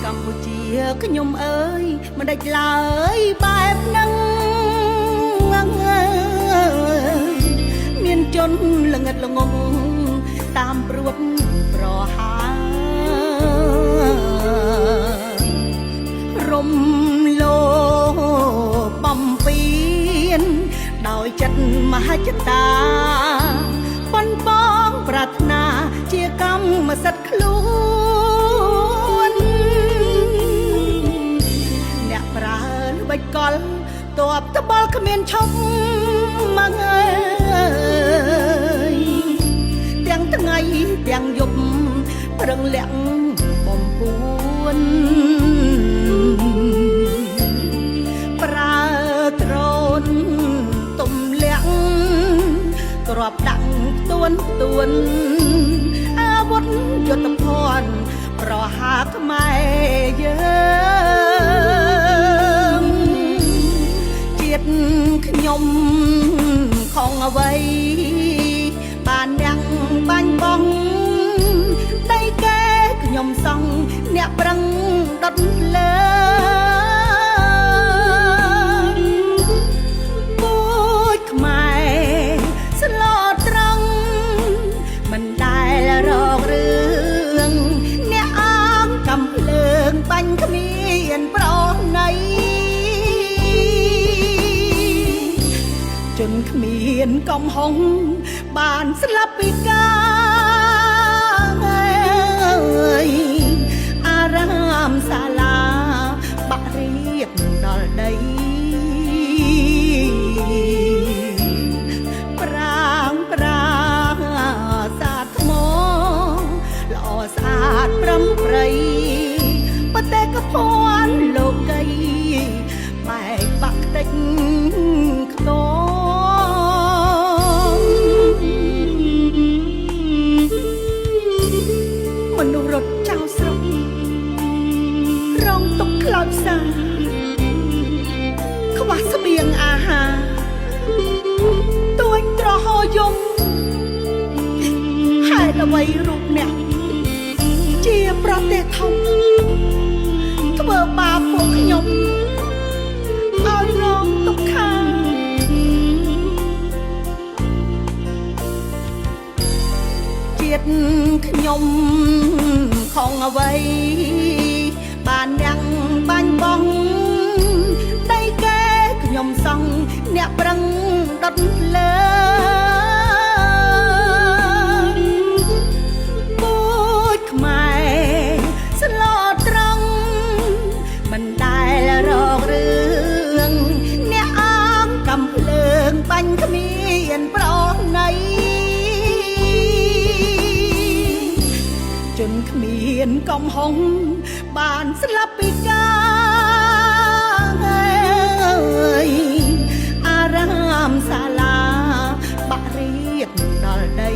កម្ពុជាខ្ញុំអើយមិនដេចឡើយបែបហ្នឹងមានជនល្ងិតល្ងងតាមព្រួតប្រហារំលោបំពេញដោយចិត្តមហិច្ឆតាប៉ុនបងប្រាថ្នាជាកម្មសិទ្ធិខ្លួនអ្នកប្រើល្បិចកលតបត្បល់គ្មានឈប់មកអើយទាំងថ្ងៃទាំងយប់ប្រឹងលាក់បំពួនប្រើដ្រូនទុំលាក់ក្របដាក់ទួនអាវុធយុទ្ធភ័ណ្ឌប្រហារខ្មែរយើងជាតិខ្ញុំខំអ្វីបានអ្នកបាញ់បងដីកែខ្ញុំសង់អ្នកប្រឹងដុតលើពូជខ្មែរស្លូតត្រង់មិនដែលរករឿងអ្នកអងកំភ្លើងបាញ់គ្មានប្រណីជនគ្មានកំហុងបានស្លាប់ពីការអារាមសាលាបាក់រៀបដល់ដីប្រាងសាទថ្មល្អស្អាតប្រំប្រៃបតេកភ័ណ្ឌលោកីបែកបាក់តិចខ្ទមមនុស្សរត់ចោលស្រុករងទុកខ្លោចផ្សាខ្វះស្បៀងអាហារទួញត្រហោយំហេតុអ្វីរូបអ្នកជាប្រទេសធំធ្វើបាបពួកខ្ញុំឲ្យរងទុក្ខាជាតិខ្ញុំខំអ្វីបានអ្នកបាញ់បងដីកែខ្ញុំសង់អ្នកប្រឹងដុតលើពូជខ្មែរស្លូតត្រង់មិនដែលរករឿងអ្នកអងកំភ្លើងបាញ់គ្មានប្រណីជនគ្មានកំហុងបានស្លាប់ពីការអារាមសាលាបាក់រៀបដល់ដី